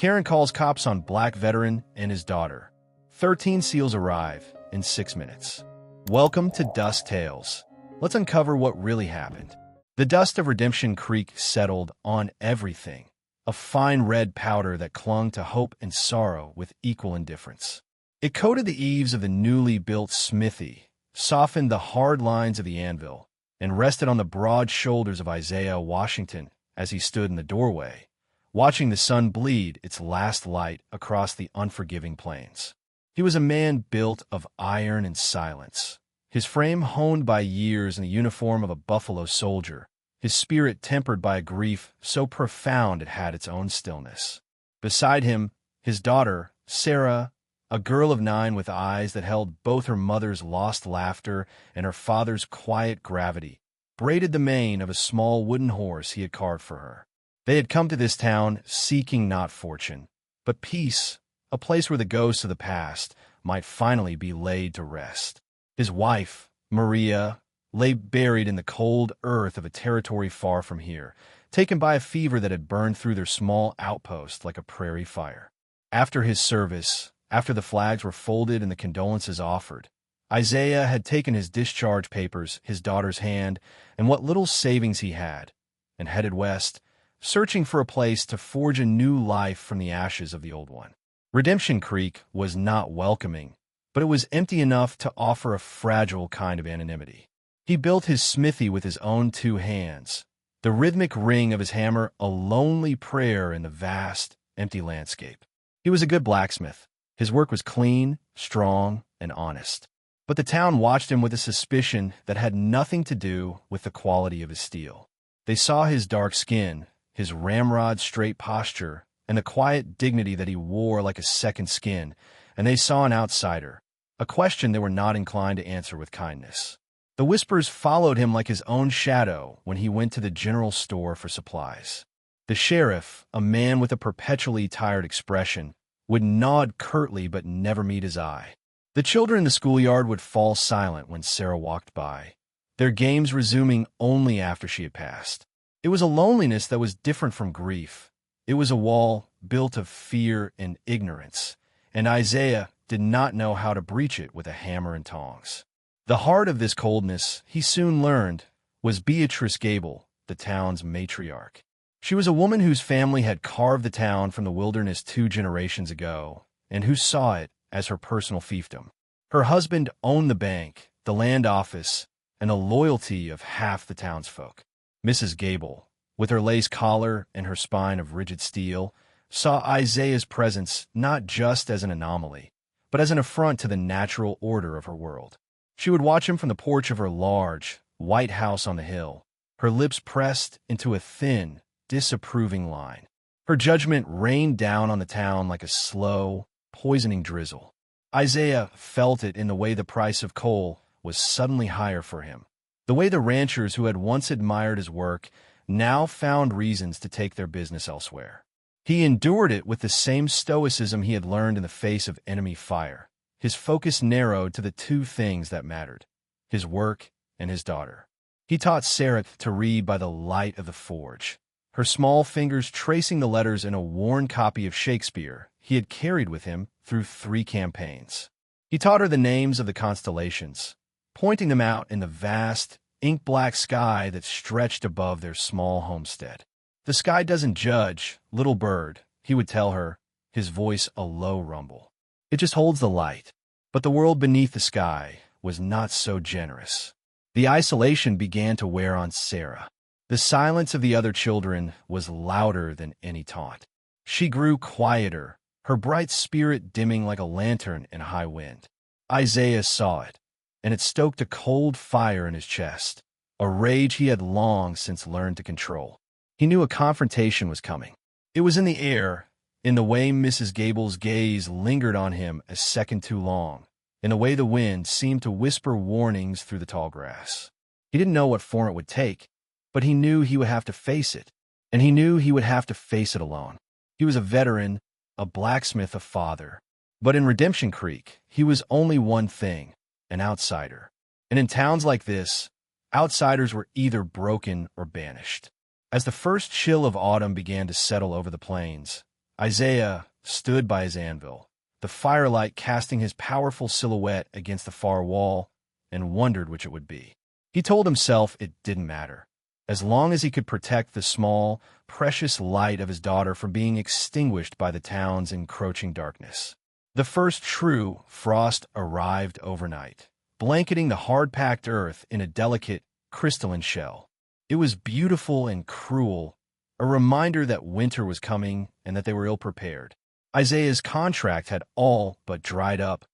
Karen calls cops on black veteran and his daughter. 13 SEALs arrive in 6 minutes. Welcome to Dusk Tales. Let's uncover what really happened. The dust of Redemption Creek settled on everything, a fine red powder that clung to hope and sorrow with equal indifference. It coated the eaves of the newly built smithy, softened the hard lines of the anvil, and rested on the broad shoulders of Isaiah Washington as he stood in the doorway, watching the sun bleed its last light across the unforgiving plains. He was a man built of iron and silence, his frame honed by years in the uniform of a buffalo soldier, his spirit tempered by a grief so profound it had its own stillness. Beside him, his daughter, Sarah, a girl of 9 with eyes that held both her mother's lost laughter and her father's quiet gravity, braided the mane of a small wooden horse he had carved for her. They had come to this town seeking not fortune, but peace, a place where the ghosts of the past might finally be laid to rest. His wife, Maria, lay buried in the cold earth of a territory far from here, taken by a fever that had burned through their small outpost like a prairie fire. After his service, after the flags were folded and the condolences offered, Isaiah had taken his discharge papers, his daughter's hand, and what little savings he had, and headed west, searching for a place to forge a new life from the ashes of the old one. Redemption Creek was not welcoming, but it was empty enough to offer a fragile kind of anonymity. He built his smithy with his own 2 hands, the rhythmic ring of his hammer a lonely prayer in the vast, empty landscape. He was a good blacksmith. His work was clean, strong, and honest. But the town watched him with a suspicion that had nothing to do with the quality of his steel. They saw his dark skin, his ramrod straight posture, and the quiet dignity that he wore like a second skin, and they saw an outsider, a question they were not inclined to answer with kindness. The whispers followed him like his own shadow when he went to the general store for supplies. The sheriff, a man with a perpetually tired expression, would nod curtly but never meet his eye. The children in the schoolyard would fall silent when Sarah walked by, their games resuming only after she had passed. It was a loneliness that was different from grief. It was a wall built of fear and ignorance, and Isaiah did not know how to breach it with a hammer and tongs. The heart of this coldness, he soon learned, was Beatrice Gable, the town's matriarch. She was a woman whose family had carved the town from the wilderness 2 generations ago, and who saw it as her personal fiefdom. Her husband owned the bank, the land office, and the loyalty of half the townsfolk. Mrs. Gable, with her lace collar and her spine of rigid steel, saw Isaiah's presence not just as an anomaly, but as an affront to the natural order of her world. She would watch him from the porch of her large, white house on the hill, her lips pressed into a thin, disapproving line. Her judgment rained down on the town like a slow, poisoning drizzle. Isaiah felt it in the way the price of coal was suddenly higher for him, the way the ranchers who had once admired his work now found reasons to take their business elsewhere. He endured it with the same stoicism he had learned in the face of enemy fire. His focus narrowed to the 2 things that mattered, his work and his daughter. He taught Sarah to read by the light of the forge, her small fingers tracing the letters in a worn copy of Shakespeare he had carried with him through 3 campaigns. He taught her the names of the constellations, pointing them out in the vast, ink-black sky that stretched above their small homestead. "The sky doesn't judge, little bird," he would tell her, his voice a low rumble. "It just holds the light." But the world beneath the sky was not so generous. The isolation began to wear on Sarah. The silence of the other children was louder than any taunt. She grew quieter, her bright spirit dimming like a lantern in a high wind. Isaiah saw it, and it stoked a cold fire in his chest, a rage he had long since learned to control. He knew a confrontation was coming. It was in the air, in the way Mrs. Gable's gaze lingered on him a second too long, in the way the wind seemed to whisper warnings through the tall grass. He didn't know what form it would take, but he knew he would have to face it, and he knew he would have to face it alone. He was a veteran, a blacksmith, a father. But in Redemption Creek, he was only one thing, an outsider. And in towns like this, outsiders were either broken or banished. As the first chill of autumn began to settle over the plains, Isaiah stood by his anvil, the firelight casting his powerful silhouette against the far wall, and wondered which it would be. He told himself it didn't matter, as long as he could protect the small, precious light of his daughter from being extinguished by the town's encroaching darkness. The first true frost arrived overnight, blanketing the hard-packed earth in a delicate, crystalline shell. It was beautiful and cruel, a reminder that winter was coming and that they were ill-prepared. Isaiah's contract had all but dried up,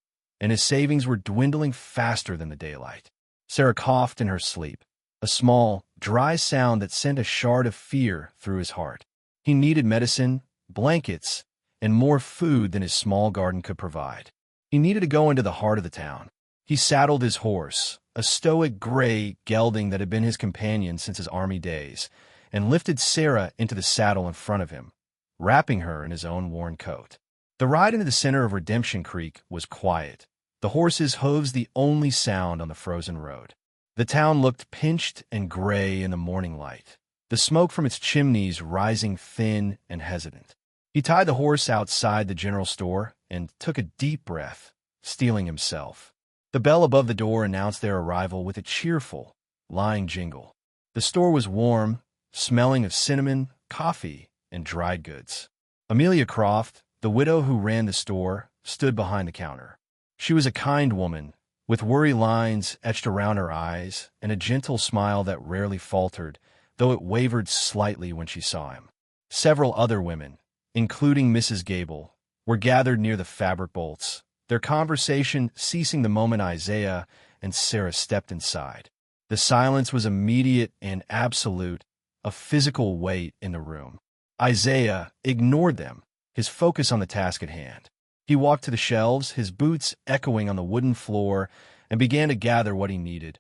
and his savings were dwindling faster than the daylight. Sarah coughed in her sleep, a small, dry sound that sent a shard of fear through his heart. He needed medicine, blankets, and more food than his small garden could provide. He needed to go into the heart of the town. He saddled his horse, a stoic gray gelding that had been his companion since his army days, and lifted Sarah into the saddle in front of him, wrapping her in his own worn coat. The ride into the center of Redemption Creek was quiet, the horse's hooves the only sound on the frozen road. The town looked pinched and gray in the morning light, the smoke from its chimneys rising thin and hesitant. He tied the horse outside the general store and took a deep breath, steeling himself. The bell above the door announced their arrival with a cheerful, lying jingle. The store was warm, smelling of cinnamon, coffee, and dried goods. Amelia Croft, the widow who ran the store, stood behind the counter. She was a kind woman, with worry lines etched around her eyes and a gentle smile that rarely faltered, though it wavered slightly when she saw him. Several other women, including Mrs. Gable, were gathered near the fabric bolts, their conversation ceasing the moment Isaiah and Sarah stepped inside. The silence was immediate and absolute, a physical weight in the room. Isaiah ignored them, his focus on the task at hand. He walked to the shelves, his boots echoing on the wooden floor, and began to gather what he needed: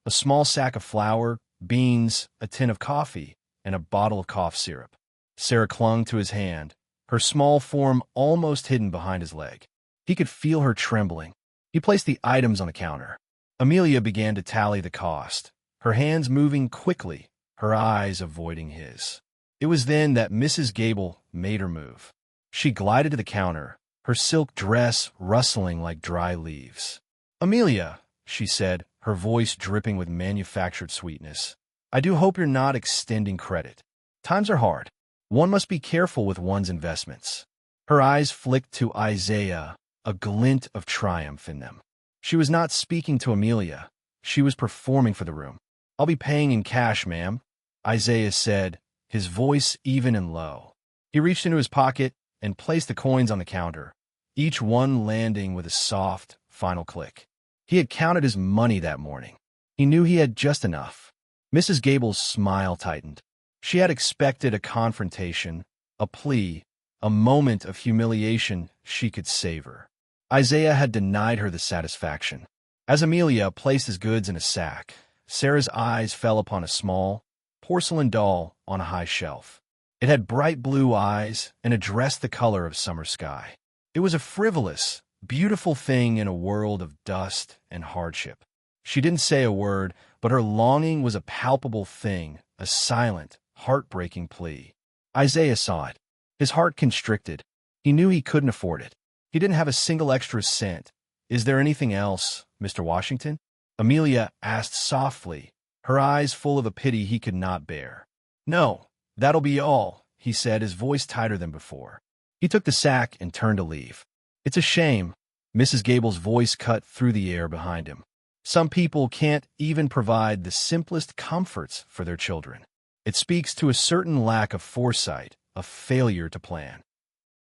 a small sack of flour, beans, a tin of coffee, and a bottle of cough syrup. Sarah clung to his hand, her small form almost hidden behind his leg. He could feel her trembling. He placed the items on the counter. Amelia began to tally the cost, her hands moving quickly, her eyes avoiding his. It was then that Mrs. Gable made her move. She glided to the counter, her silk dress rustling like dry leaves. "Amelia," she said, her voice dripping with manufactured sweetness, "I do hope you're not extending credit. Times are hard. One must be careful with one's investments." Her eyes flicked to Isaiah, a glint of triumph in them. She was not speaking to Amelia. She was performing for the room. "I'll be paying in cash, ma'am," Isaiah said, his voice even and low. He reached into his pocket and placed the coins on the counter, each one landing with a soft, final click. He had counted his money that morning. He knew he had just enough. Mrs. Gable's smile tightened. She had expected a confrontation, a plea, a moment of humiliation she could savor. Isaiah had denied her the satisfaction. As Amelia placed his goods in a sack, Sarah's eyes fell upon a small, porcelain doll on a high shelf. It had bright blue eyes and a dress the color of summer sky. It was a frivolous, beautiful thing in a world of dust and hardship. She didn't say a word, but her longing was a palpable thing, a silent, heartbreaking plea. Isaiah saw it. His heart constricted. He knew he couldn't afford it. He didn't have a single extra cent. "Is there anything else, Mr. Washington?" Amelia asked softly, her eyes full of a pity he could not bear. "No, that'll be all," he said, his voice tighter than before. He took the sack and turned to leave. "It's a shame," Mrs. Gable's voice cut through the air behind him. "Some people can't even provide the simplest comforts for their children. It speaks to a certain lack of foresight, a failure to plan."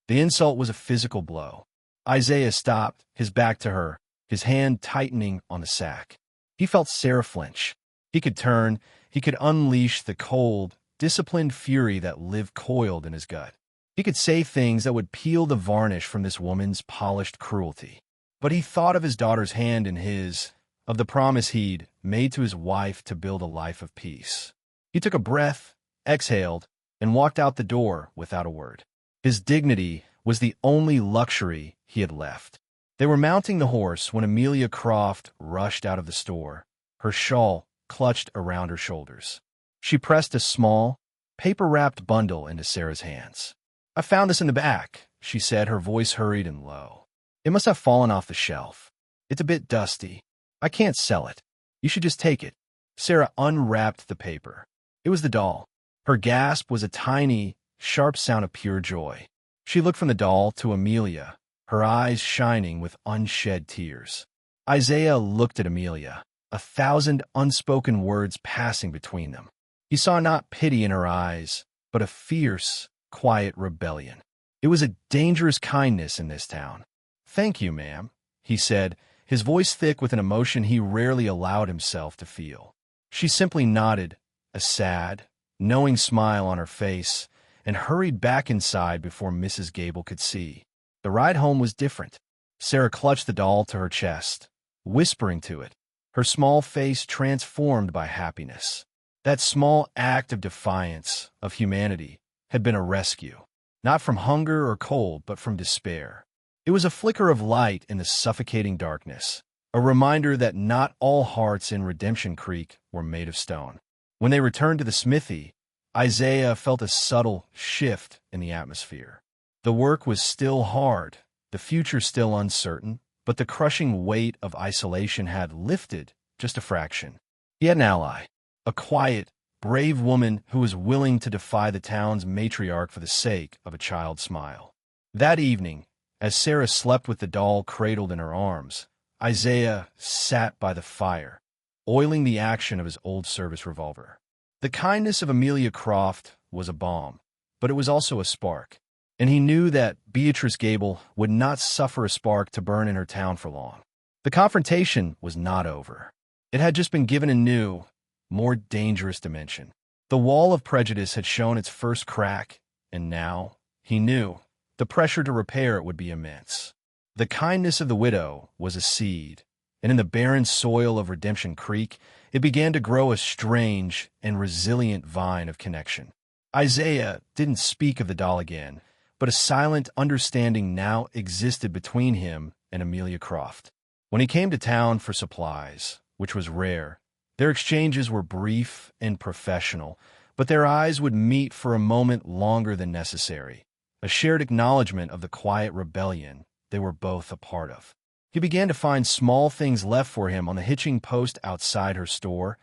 The insult was a physical blow. Isaiah stopped, his back to her, his hand tightening on the sack. He felt Sarah flinch. He could turn, he could unleash the cold, disciplined fury that lived coiled in his gut. He could say things that would peel the varnish from this woman's polished cruelty. But he thought of his daughter's hand in his, of the promise he'd made to his wife to build a life of peace. He took a breath, exhaled, and walked out the door without a word. His dignity was the only luxury he had left. They were mounting the horse when Amelia Croft rushed out of the store, her shawl clutched around her shoulders. She pressed a small, paper-wrapped bundle into Sarah's hands. "I found this in the back," she said, her voice hurried and low. "It must have fallen off the shelf. It's a bit dusty. I can't sell it. You should just take it." Sarah unwrapped the paper. It was the doll. Her gasp was a tiny, sharp sound of pure joy. She looked from the doll to Amelia, her eyes shining with unshed tears. Isaiah looked at Amelia, 1,000 unspoken words passing between them. He saw not pity in her eyes, but a fierce, quiet rebellion. It was a dangerous kindness in this town. "Thank you, ma'am," he said, his voice thick with an emotion he rarely allowed himself to feel. She simply nodded, a sad, knowing smile on her face, and hurried back inside before Mrs. Gable could see. The ride home was different. Sarah clutched the doll to her chest, whispering to it, her small face transformed by happiness. That small act of defiance, of humanity, had been a rescue, not from hunger or cold, but from despair. It was a flicker of light in the suffocating darkness, a reminder that not all hearts in Redemption Creek were made of stone. When they returned to the smithy, Isaiah felt a subtle shift in the atmosphere. The work was still hard, the future still uncertain, but the crushing weight of isolation had lifted just a fraction. He had an ally, a quiet, brave woman who was willing to defy the town's matriarch for the sake of a child's smile. That evening, as Sarah slept with the doll cradled in her arms, Isaiah sat by the fire, oiling the action of his old service revolver. The kindness of Amelia Croft was a balm, but it was also a spark, and he knew that Beatrice Gable would not suffer a spark to burn in her town for long. The confrontation was not over. It had just been given a new, more dangerous dimension. The wall of prejudice had shown its first crack, and now, he knew, the pressure to repair it would be immense. The kindness of the widow was a seed, and in the barren soil of Redemption Creek, it began to grow a strange and resilient vine of connection. Isaiah didn't speak of the doll again, but a silent understanding now existed between him and Amelia Croft. When he came to town for supplies, which was rare, their exchanges were brief and professional, but their eyes would meet for a moment longer than necessary, a shared acknowledgement of the quiet rebellion they were both a part of. He began to find small things left for him on the hitching post outside her store,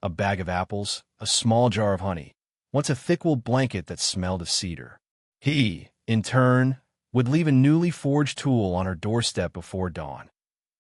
a bag of apples, a small jar of honey, once a thick wool blanket that smelled of cedar. He, in turn, would leave a newly forged tool on her doorstep before dawn,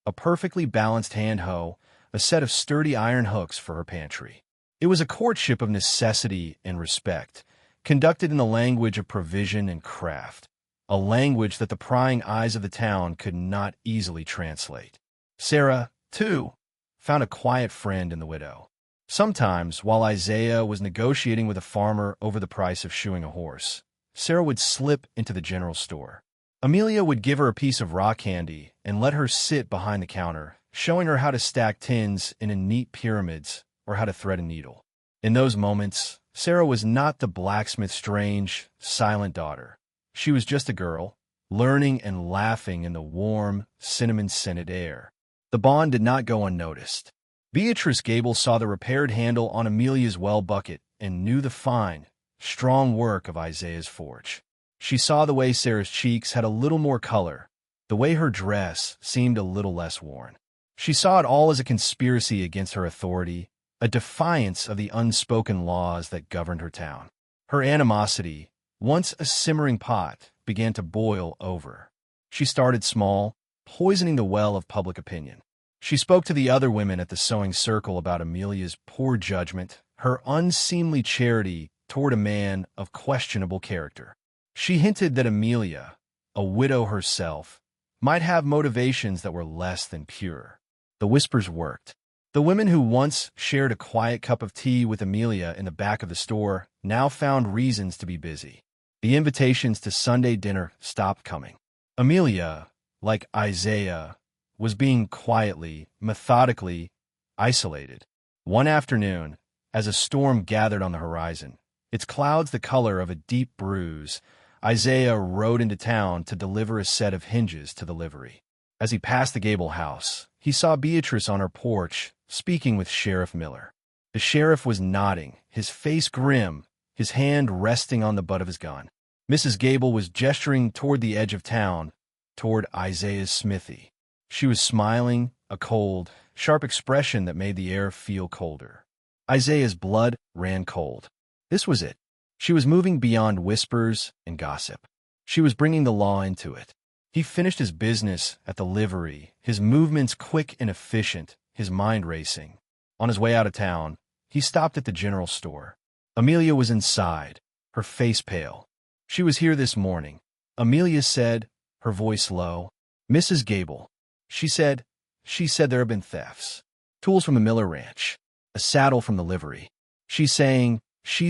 a perfectly balanced hand hoe, a set of sturdy iron hooks for her pantry. It was a courtship of necessity and respect, conducted in the language of provision and craft, a language that the prying eyes of the town could not easily translate. Sarah, too, found a quiet friend in the widow. Sometimes, while Isaiah was negotiating with a farmer over the price of shoeing a horse, Sarah would slip into the general store. Amelia would give her a piece of raw candy and let her sit behind the counter, showing her how to stack tins in neat pyramids or how to thread a needle. In those moments, Sarah was not the blacksmith's strange, silent daughter. She was just a girl, learning and laughing in the warm, cinnamon-scented air. The bond did not go unnoticed. Beatrice Gable saw the repaired handle on Amelia's well bucket and knew the fine, strong work of Isaiah's forge. She saw the way Sarah's cheeks had a little more color, the way her dress seemed a little less worn. She saw it all as a conspiracy against her authority, a defiance of the unspoken laws that governed her town. Her animosity, once a simmering pot, began to boil over. She started small, poisoning the well of public opinion. She spoke to the other women at the sewing circle about Amelia's poor judgment, her unseemly charity toward a man of questionable character. She hinted that Amelia, a widow herself, might have motivations that were less than pure. The whispers worked. The women who once shared a quiet cup of tea with Amelia in the back of the store now found reasons to be busy. The invitations to Sunday dinner stopped coming. Amelia, like Isaiah, was being quietly, methodically isolated. One afternoon, as a storm gathered on the horizon, its clouds the color of a deep bruise, Isaiah rode into town to deliver a set of hinges to the livery. As he passed the Gable house, he saw Beatrice on her porch, speaking with Sheriff Miller. The sheriff was nodding, his face grim, his hand resting on the butt of his gun. Mrs. Gable was gesturing toward the edge of town, toward Isaiah's smithy. She was smiling, a cold, sharp expression that made the air feel colder. Isaiah's blood ran cold. This was it. She was moving beyond whispers and gossip. She was bringing the law into it. He finished his business at the livery, his movements quick and efficient, his mind racing. On his way out of town, he stopped at the general store. Amelia was inside, her face pale. She was here this morning. Amelia said, her voice low. Mrs. Gable. She said there have been thefts. Tools from the Miller ranch. A saddle from the livery. She's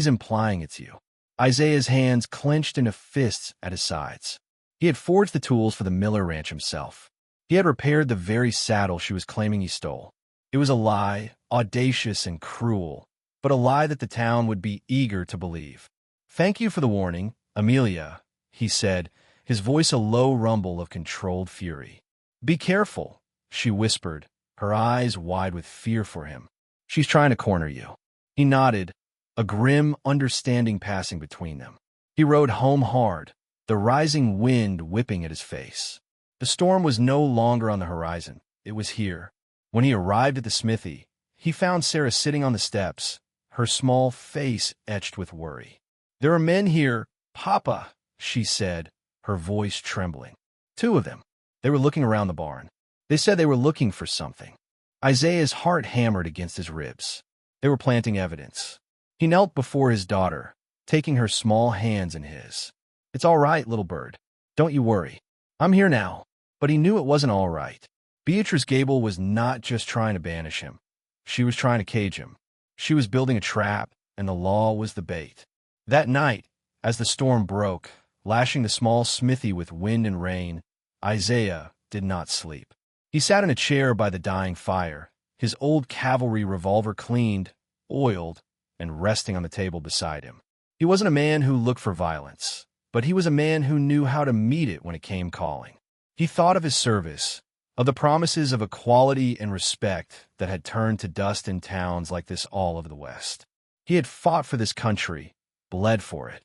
implying it's you. Isaiah's hands clenched into fists at his sides. He had forged the tools for the Miller ranch himself. He had repaired the very saddle she was claiming he stole. It was a lie, audacious and cruel, but a lie that the town would be eager to believe. Thank you for the warning, Amelia, he said, his voice a low rumble of controlled fury. Be careful, she whispered, her eyes wide with fear for him. She's trying to corner you. He nodded, a grim understanding passing between them. He rode home hard, the rising wind whipping at his face. The storm was no longer on the horizon. It was here. When he arrived at the smithy, he found Sarah sitting on the steps, her small face etched with worry. There are men here, Papa, she said, her voice trembling. 2 of them. They were looking around the barn. They said they were looking for something. Isaiah's heart hammered against his ribs. They were planting evidence. He knelt before his daughter, taking her small hands in his. It's all right, little bird. Don't you worry. I'm here now. But he knew it wasn't all right. Beatrice Gable was not just trying to banish him. She was trying to cage him. She was building a trap, and the law was the bait. That night, as the storm broke, lashing the small smithy with wind and rain, Isaiah did not sleep. He sat in a chair by the dying fire, his old cavalry revolver cleaned, oiled, and resting on the table beside him. He wasn't a man who looked for violence, but he was a man who knew how to meet it when it came calling. He thought of his service, of the promises of equality and respect that had turned to dust in towns like this all over the West. He had fought for this country, bled for it,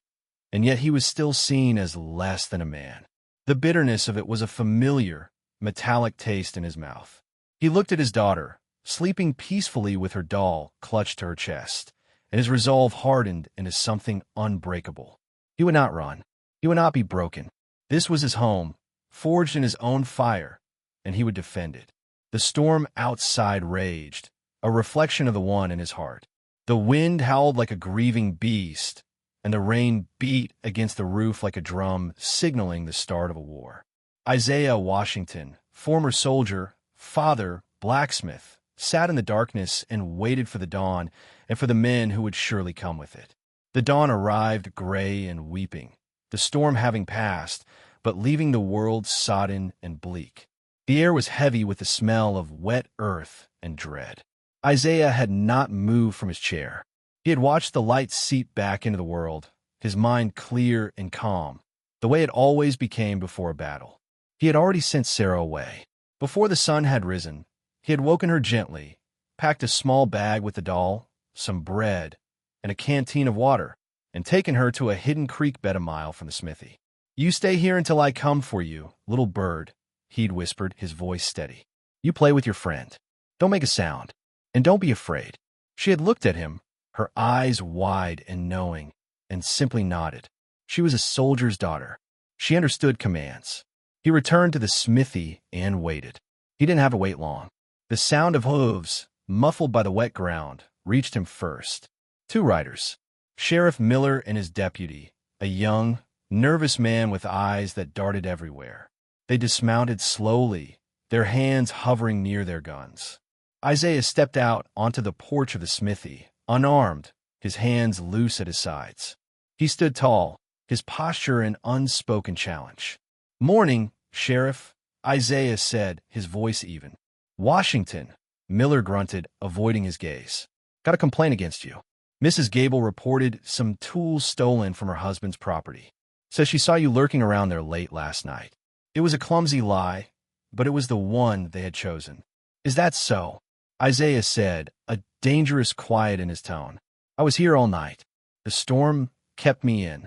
and yet he was still seen as less than a man. The bitterness of it was a familiar, metallic taste in his mouth. He looked at his daughter, sleeping peacefully with her doll clutched to her chest, and his resolve hardened into something unbreakable. He would not run. He would not be broken. This was his home, forged in his own fire, and he would defend it. The storm outside raged, a reflection of the one in his heart. The wind howled like a grieving beast, and the rain beat against the roof like a drum, signaling the start of a war. Isaiah Washington, former soldier, father, blacksmith, sat in the darkness and waited for the dawn and for the men who would surely come with it. The dawn arrived gray and weeping, the storm having passed, but leaving the world sodden and bleak. The air was heavy with the smell of wet earth and dread. Isaiah had not moved from his chair. He had watched the light seep back into the world, his mind clear and calm, the way it always became before a battle. He had already sent Sarah away. Before the sun had risen, he had woken her gently, packed a small bag with the doll, some bread, and a canteen of water, and taken her to a hidden creek bed a mile from the smithy. You stay here until I come for you, little bird, he'd whispered, his voice steady. You play with your friend. Don't make a sound, and don't be afraid. She had looked at him, her eyes wide and knowing, and simply nodded. She was a soldier's daughter. She understood commands. He returned to the smithy and waited. He didn't have to wait long. The sound of hooves, muffled by the wet ground, reached him first. 2 riders, Sheriff Miller and his deputy, a young, nervous man with eyes that darted everywhere. They dismounted slowly, their hands hovering near their guns. Isaiah stepped out onto the porch of the smithy, unarmed, his hands loose at his sides. He stood tall, his posture an unspoken challenge. Morning, Sheriff, Isaiah said, his voice even. Washington, Miller grunted, avoiding his gaze. Got a complaint against you. Mrs. Gable reported some tools stolen from her husband's property. Says she saw you lurking around there late last night. It was a clumsy lie, but it was the one they had chosen. Is that so? Isaiah said, a dangerous quiet in his tone. I was here all night. The storm kept me in.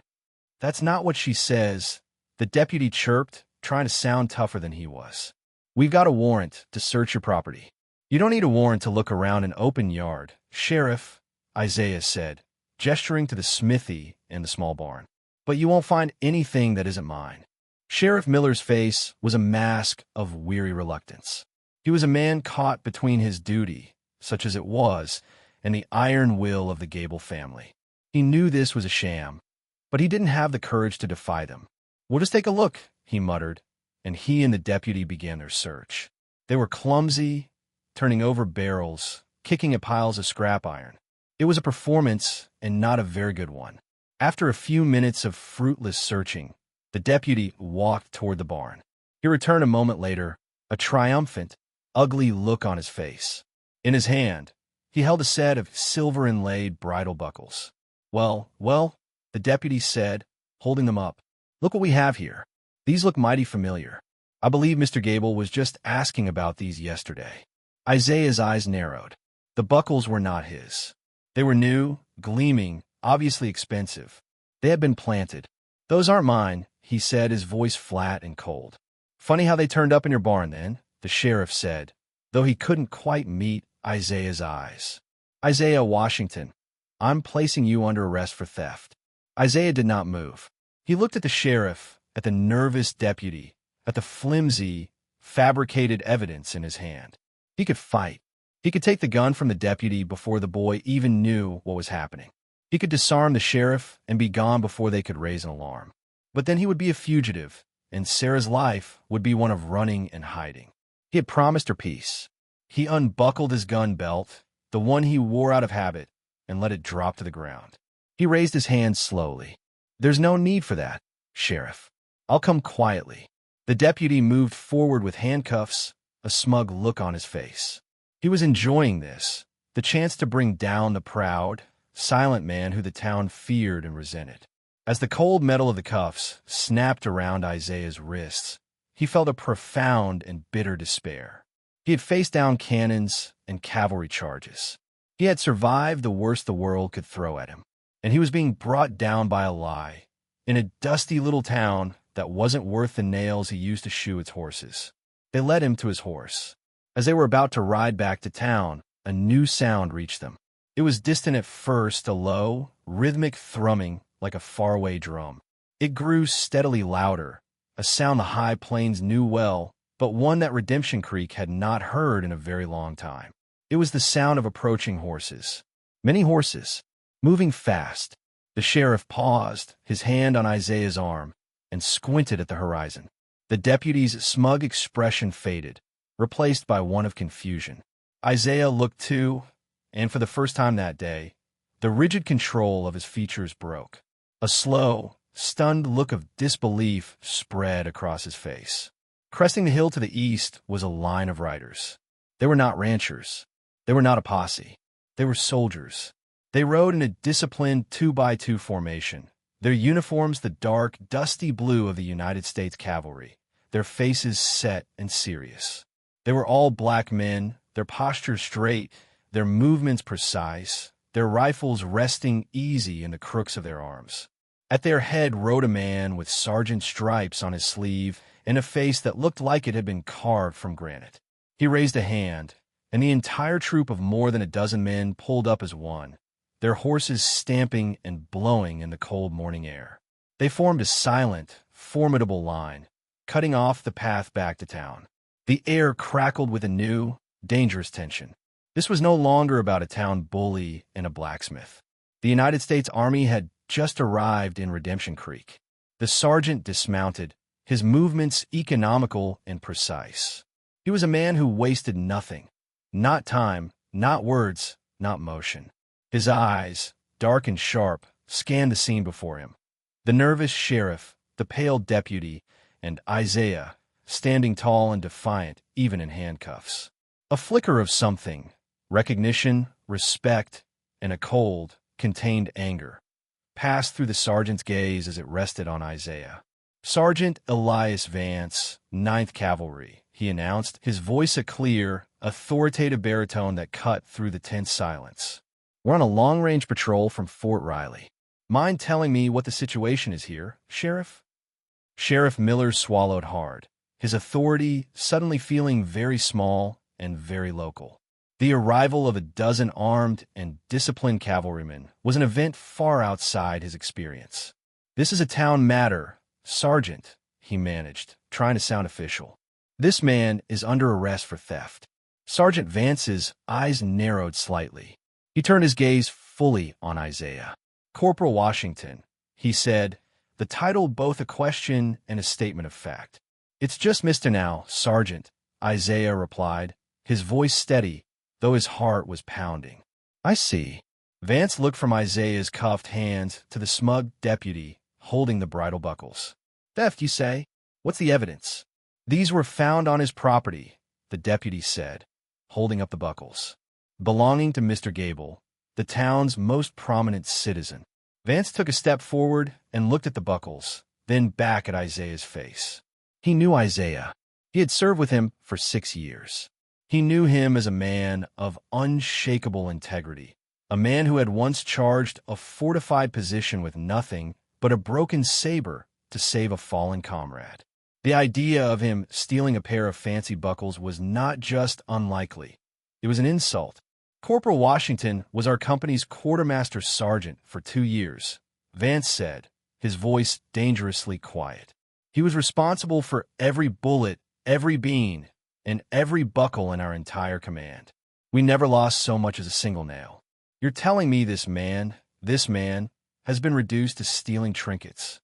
That's not what she says, the deputy chirped, trying to sound tougher than he was. We've got a warrant to search your property. You don't need a warrant to look around an open yard, Sheriff, Isaiah said, gesturing to the smithy and the small barn. But you won't find anything that isn't mine. Sheriff Miller's face was a mask of weary reluctance. He was a man caught between his duty, such as it was, and the iron will of the Gable family. He knew this was a sham, but he didn't have the courage to defy them. "We'll just take a look," he muttered, and he and the deputy began their search. They were clumsy, turning over barrels, kicking at piles of scrap iron. It was a performance, and not a very good one. After a few minutes of fruitless searching, the deputy walked toward the barn. He returned a moment later, a triumphant, ugly look on his face. In his hand, he held a set of silver-inlaid bridle buckles. Well, the deputy said, holding them up. "Look what we have here. These look mighty familiar. I believe Mr. Gable was just asking about these yesterday." Isaiah's eyes narrowed. The buckles were not his. They were new, gleaming, obviously expensive. They had been planted. "Those aren't mine," he said, his voice flat and cold. "Funny how they turned up in your barn then," the sheriff said, though he couldn't quite meet Isaiah's eyes. "Isaiah Washington, I'm placing you under arrest for theft." Isaiah did not move. He looked at the sheriff, at the nervous deputy, at the flimsy, fabricated evidence in his hand. He could fight. He could take the gun from the deputy before the boy even knew what was happening. He could disarm the sheriff and be gone before they could raise an alarm. But then he would be a fugitive, and Sarah's life would be one of running and hiding. He had promised her peace. He unbuckled his gun belt, the one he wore out of habit, and let it drop to the ground. He raised his hand slowly. "There's no need for that, Sheriff. I'll come quietly." The deputy moved forward with handcuffs, a smug look on his face. He was enjoying this, the chance to bring down the proud, silent man who the town feared and resented. As the cold metal of the cuffs snapped around Isaiah's wrists, he felt a profound and bitter despair. He had faced down cannons and cavalry charges. He had survived the worst the world could throw at him, and he was being brought down by a lie, in a dusty little town that wasn't worth the nails he used to shoe its horses. They led him to his horse. As they were about to ride back to town, a new sound reached them. It was distant at first, a low, rhythmic thrumming like a faraway drum. It grew steadily louder, a sound the High Plains knew well, but one that Redemption Creek had not heard in a very long time. It was the sound of approaching horses. Many horses, moving fast. The sheriff paused, his hand on Isaiah's arm, and squinted at the horizon. The deputy's smug expression faded, replaced by one of confusion. Isaiah looked too, and for the first time that day, the rigid control of his features broke. A slow, stunned look of disbelief spread across his face. Cresting the hill to the east was a line of riders. They were not ranchers. They were not a posse. They were soldiers. They rode in a disciplined 2-by-2 formation, their uniforms the dark, dusty blue of the United States Cavalry, their faces set and serious. They were all black men, their postures straight, their movements precise, their rifles resting easy in the crooks of their arms. At their head rode a man with sergeant stripes on his sleeve and a face that looked like it had been carved from granite. He raised a hand, and the entire troop of more than a dozen men pulled up as one, their horses stamping and blowing in the cold morning air. They formed a silent, formidable line, cutting off the path back to town. The air crackled with a new, dangerous tension. This was no longer about a town bully and a blacksmith. The United States Army had just arrived in Redemption Creek. The sergeant dismounted, his movements economical and precise. He was a man who wasted nothing. Not time, not words, not motion. His eyes, dark and sharp, scanned the scene before him. The nervous sheriff, the pale deputy, and Isaiah, standing tall and defiant, even in handcuffs. A flicker of something, recognition, respect, and a cold, contained anger, passed through the sergeant's gaze as it rested on Isaiah. "Sergeant Elias Vance, 9th Cavalry," he announced, his voice a clear, authoritative baritone that cut through the tense silence. "We're on a long-range patrol from Fort Riley. Mind telling me what the situation is here, Sheriff? Sheriff Miller swallowed hard, his authority suddenly feeling very small and very local. The arrival of a dozen armed and disciplined cavalrymen was an event far outside his experience. "This is a town matter, Sergeant," he managed, trying to sound official. "This man is under arrest for theft." Sergeant Vance's eyes narrowed slightly. He turned his gaze fully on Isaiah. "Corporal Washington," he said, the title both a question and a statement of fact. "It's just Mr. Now, Sergeant," Isaiah replied, his voice steady, though his heart was pounding. "I see." Vance looked from Isaiah's cuffed hands to the smug deputy holding the bridle buckles. "Theft, you say? What's the evidence?" "These were found on his property," the deputy said, holding up the buckles. "Belonging to Mr. Gable, the town's most prominent citizen." Vance took a step forward and looked at the buckles, then back at Isaiah's face. He knew Isaiah. He had served with him for 6 years. He knew him as a man of unshakable integrity, a man who had once charged a fortified position with nothing but a broken saber to save a fallen comrade. The idea of him stealing a pair of fancy buckles was not just unlikely. It was an insult. "Corporal Washington was our company's quartermaster sergeant for 2 years," Vance said, his voice dangerously quiet. "He was responsible for every bullet, every bean, and every buckle in our entire command. We never lost so much as a single nail. You're telling me this man, has been reduced to stealing trinkets?"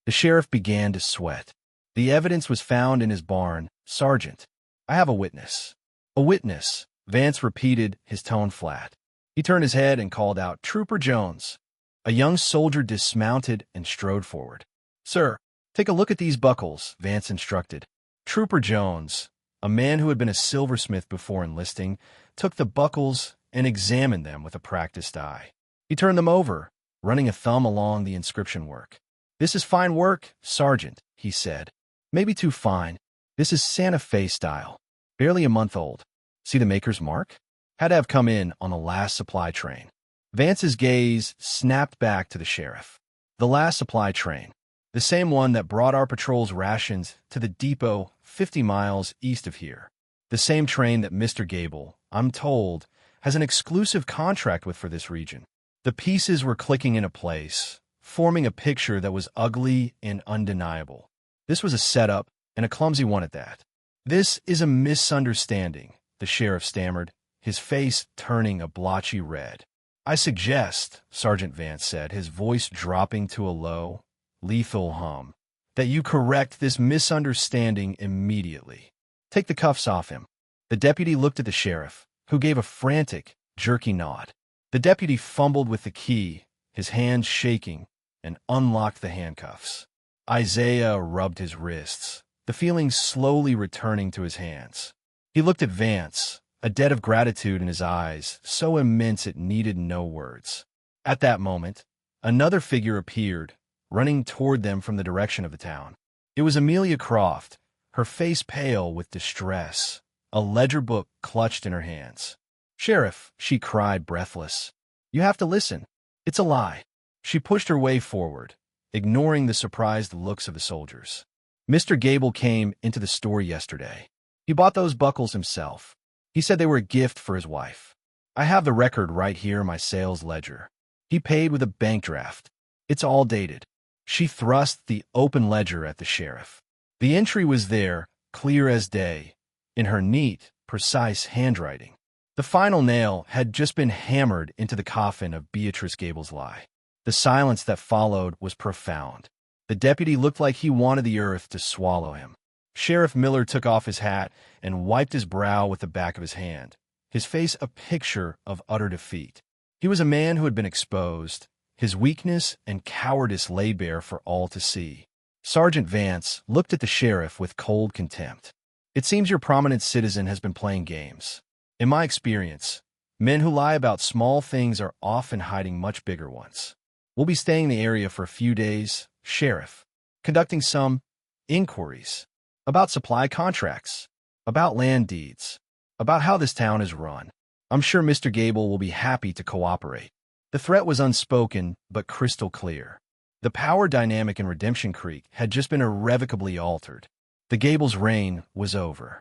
The sheriff began to sweat. "The evidence was found in his barn, Sergeant. I have a witness." "A witness," Vance repeated, his tone flat. He turned his head and called out, "Trooper Jones." A young soldier dismounted and strode forward. "Sir, take a look at these buckles," Vance instructed. Trooper Jones, a man who had been a silversmith before enlisting, took the buckles and examined them with a practiced eye. He turned them over, running a thumb along the inscription work. "This is fine work, Sergeant," he said. "Maybe too fine. This is Santa Fe style. Barely a month old. See the maker's mark? Had to have come in on the last supply train." Vance's gaze snapped back to the sheriff. "The last supply train. The same one that brought our patrol's rations to the depot 50 miles east of here. The same train that Mr. Gable, I'm told, has an exclusive contract with for this region." The pieces were clicking into place, forming a picture that was ugly and undeniable. This was a setup, and a clumsy one at that. "This is a misunderstanding," the sheriff stammered, his face turning a blotchy red. "I suggest," Sergeant Vance said, his voice dropping to a low, lethal hum, "that you correct this misunderstanding immediately. Take the cuffs off him." The deputy looked at the sheriff, who gave a frantic, jerky nod. The deputy fumbled with the key, his hands shaking, and unlocked the handcuffs. Isaiah rubbed his wrists, the feeling slowly returning to his hands. He looked at Vance, a debt of gratitude in his eyes, so immense it needed no words. At that moment, another figure appeared, running toward them from the direction of the town. It was Amelia Croft, her face pale with distress, a ledger book clutched in her hands. "Sheriff," she cried, breathless, "you have to listen. It's a lie." She pushed her way forward, ignoring the surprised looks of the soldiers. "Mr. Gable came into the store yesterday. He bought those buckles himself. He said they were a gift for his wife. I have the record right here in my sales ledger. He paid with a bank draft. It's all dated." She thrust the open ledger at the sheriff. The entry was there, clear as day, in her neat, precise handwriting. The final nail had just been hammered into the coffin of Beatrice Gable's lie. The silence that followed was profound. The deputy looked like he wanted the earth to swallow him. Sheriff Miller took off his hat and wiped his brow with the back of his hand, his face a picture of utter defeat. He was a man who had been exposed, his weakness and cowardice laid bare for all to see. Sergeant Vance looked at the sheriff with cold contempt. "It seems your prominent citizen has been playing games. In my experience, men who lie about small things are often hiding much bigger ones. We'll be staying in the area for a few days, Sheriff, conducting some inquiries about supply contracts, about land deeds, about how this town is run. I'm sure Mr. Gable will be happy to cooperate." The threat was unspoken, but crystal clear. The power dynamic in Redemption Creek had just been irrevocably altered. The Gable's reign was over.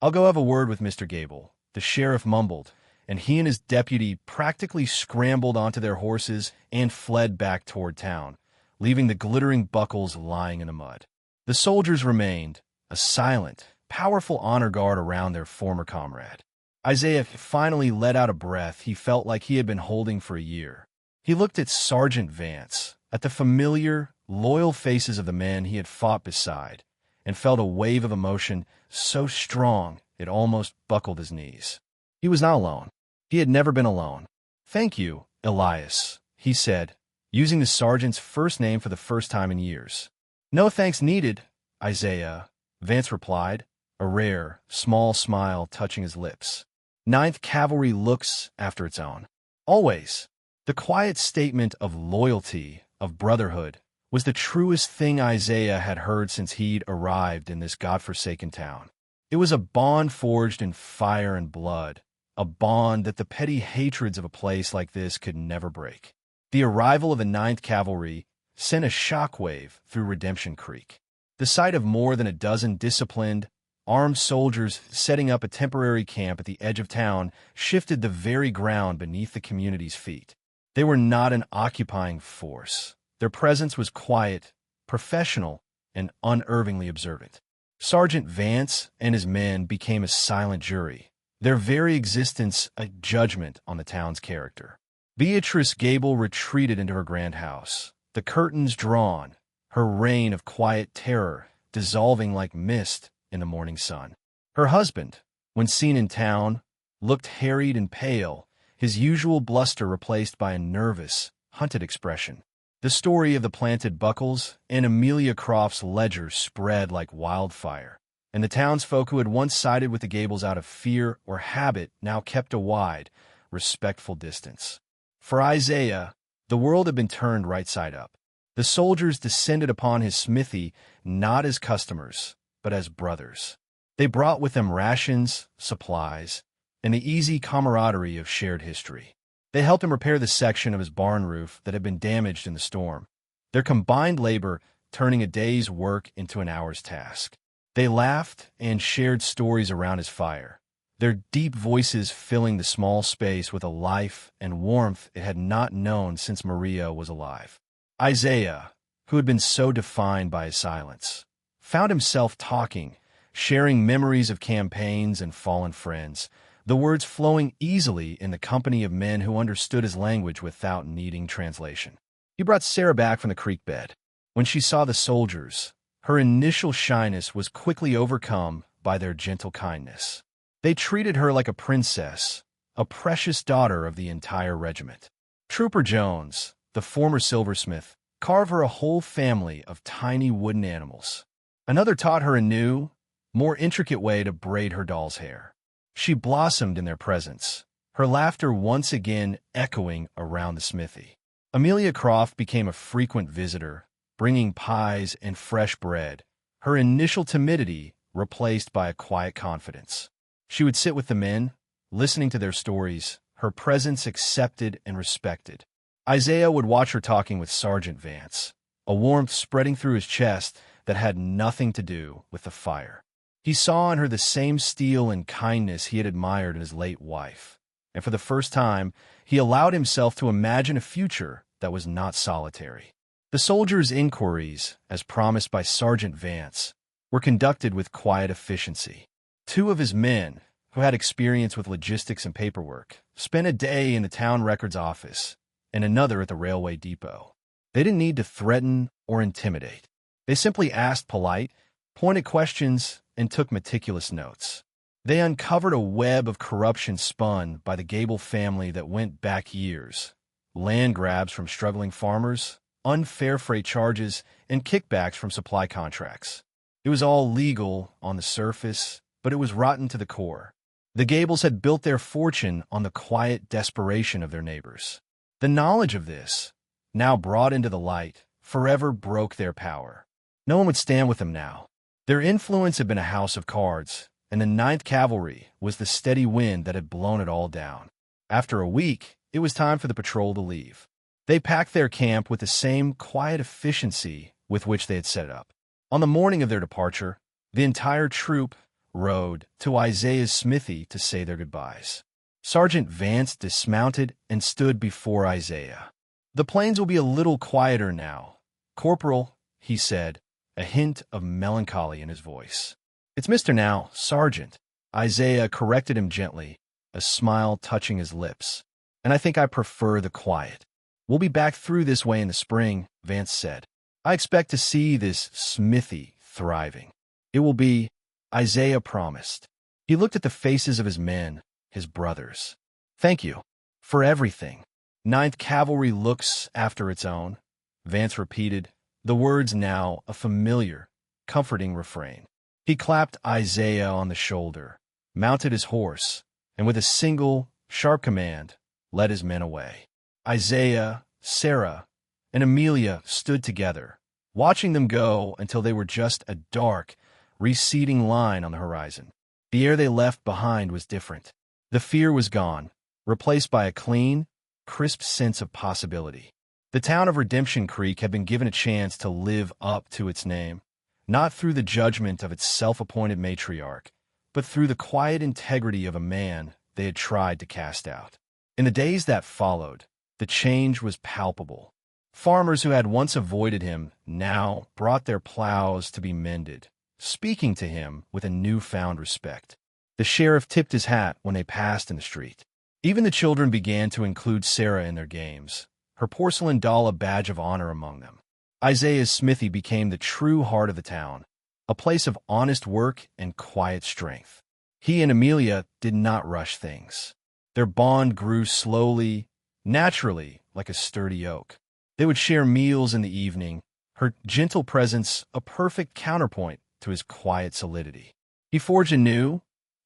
I'll go have a word with Mr. Gable, the sheriff mumbled, and he and his deputy practically scrambled onto their horses and fled back toward town, leaving the glittering buckles lying in the mud. The soldiers remained, a silent, powerful honor guard around their former comrade. Isaiah finally let out a breath he felt like he had been holding for a year. He looked at Sergeant Vance, at the familiar, loyal faces of the men he had fought beside, and felt a wave of emotion so strong it almost buckled his knees. He was not alone. He had never been alone. "Thank you, Elias," he said, using the sergeant's first name for the first time in years. "No thanks needed, Isaiah," Vance replied, a rare, small smile touching his lips. Ninth Cavalry looks after its own. Always. The quiet statement of loyalty, of brotherhood, was the truest thing Isaiah had heard since he'd arrived in this godforsaken town. It was a bond forged in fire and blood, a bond that the petty hatreds of a place like this could never break. The arrival of the Ninth Cavalry sent a shockwave through Redemption Creek. The sight of more than a dozen disciplined, armed soldiers setting up a temporary camp at the edge of town shifted the very ground beneath the community's feet. They were not an occupying force. Their presence was quiet, professional, and unervingly observant. Sergeant Vance and his men became a silent jury, their very existence a judgment on the town's character. Beatrice Gable retreated into her grand house, the curtains drawn, her reign of quiet terror dissolving like mist in the morning sun. Her husband, when seen in town, looked harried and pale, his usual bluster replaced by a nervous, hunted expression. The story of the planted buckles and Amelia Croft's ledger spread like wildfire, and the townsfolk who had once sided with the Gables out of fear or habit now kept a wide, respectful distance. For Isaiah, the world had been turned right side up. The soldiers descended upon his smithy not as customers, but as brothers. They brought with them rations, supplies, and the easy camaraderie of shared history. They helped him repair the section of his barn roof that had been damaged in the storm, their combined labor turning a day's work into an hour's task. They laughed and shared stories around his fire, their deep voices filling the small space with a life and warmth it had not known since Maria was alive. Isaiah, who had been so defined by his silence, found himself talking, sharing memories of campaigns and fallen friends, the words flowing easily in the company of men who understood his language without needing translation. He brought Sarah back from the creek bed. When she saw the soldiers, her initial shyness was quickly overcome by their gentle kindness. They treated her like a princess, a precious daughter of the entire regiment. Trooper Jones, the former silversmith, carved her a whole family of tiny wooden animals. Another taught her a new, more intricate way to braid her doll's hair. She blossomed in their presence, her laughter once again echoing around the smithy. Amelia Croft became a frequent visitor, bringing pies and fresh bread, her initial timidity replaced by a quiet confidence. She would sit with the men, listening to their stories, her presence accepted and respected. Isaiah would watch her talking with Sergeant Vance, a warmth spreading through his chest that had nothing to do with the fire. He saw in her the same steel and kindness he had admired in his late wife, and for the first time, he allowed himself to imagine a future that was not solitary. The soldiers' inquiries, as promised by Sergeant Vance, were conducted with quiet efficiency. Two of his men, who had experience with logistics and paperwork, spent a day in the town records office and another at the railway depot. They didn't need to threaten or intimidate. They simply asked polite, pointed questions and took meticulous notes. They uncovered a web of corruption spun by the Gable family that went back years. Land grabs from struggling farmers, unfair freight charges, and kickbacks from supply contracts. It was all legal on the surface, but it was rotten to the core. The Gables had built their fortune on the quiet desperation of their neighbors. The knowledge of this, now brought into the light, forever broke their power. No one would stand with them now. Their influence had been a house of cards, and the Ninth Cavalry was the steady wind that had blown it all down. After a week, it was time for the patrol to leave. They packed their camp with the same quiet efficiency with which they had set it up. On the morning of their departure, the entire troop rode to Isaiah's smithy to say their goodbyes. Sergeant Vance dismounted and stood before Isaiah. "The plains will be a little quieter now, Corporal," he said, a hint of melancholy in his voice. "It's Mr. now, Sergeant." Isaiah corrected him gently, a smile touching his lips. "And I think I prefer the quiet." "We'll be back through this way in the spring," Vance said. "I expect to see this smithy thriving." "It will be," Isaiah promised. He looked at the faces of his men, his brothers. "Thank you for everything." "Ninth Cavalry looks after its own," Vance repeated, the words now a familiar, comforting refrain. He clapped Isaiah on the shoulder, mounted his horse, and with a single, sharp command, led his men away. Isaiah, Sarah, and Amelia stood together, watching them go until they were just a dark, receding line on the horizon. The air they left behind was different. The fear was gone, replaced by a clean, crisp sense of possibility. The town of Redemption Creek had been given a chance to live up to its name, not through the judgment of its self-appointed matriarch, but through the quiet integrity of a man they had tried to cast out. In the days that followed, the change was palpable. Farmers who had once avoided him now brought their plows to be mended, speaking to him with a newfound respect. The sheriff tipped his hat when they passed in the street. Even the children began to include Sarah in their games, her porcelain doll a badge of honor among them. Isaiah's smithy became the true heart of the town, a place of honest work and quiet strength. He and Amelia did not rush things. Their bond grew slowly, naturally, like a sturdy oak. They would share meals in the evening, her gentle presence a perfect counterpoint to his quiet solidity. He forged a new,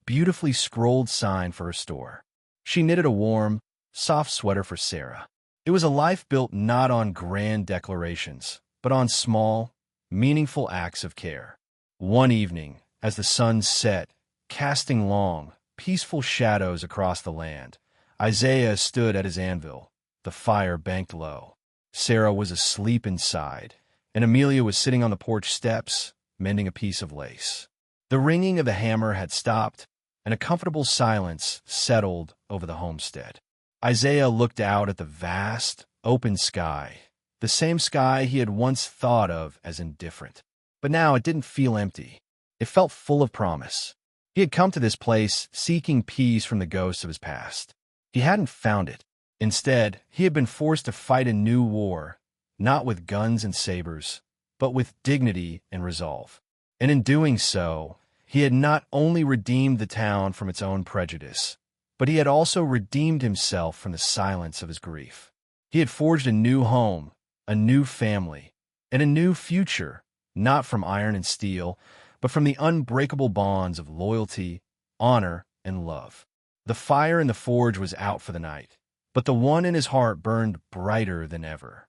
beautifully scrolled sign for her store. She knitted a warm, soft sweater for Sarah. It was a life built not on grand declarations, but on small, meaningful acts of care. One evening, as the sun set, casting long, peaceful shadows across the land, Isaiah stood at his anvil, the fire banked low. Sarah was asleep inside, and Amelia was sitting on the porch steps, mending a piece of lace. The ringing of the hammer had stopped, and a comfortable silence settled over the homestead. Isaiah looked out at the vast, open sky, the same sky he had once thought of as indifferent. But now it didn't feel empty. It felt full of promise. He had come to this place seeking peace from the ghosts of his past. He hadn't found it. Instead, he had been forced to fight a new war, not with guns and sabers, but with dignity and resolve. And in doing so, he had not only redeemed the town from its own prejudice, but he had also redeemed himself from the silence of his grief. He had forged a new home, a new family, and a new future, not from iron and steel, but from the unbreakable bonds of loyalty, honor, and love. The fire in the forge was out for the night, but the one in his heart burned brighter than ever.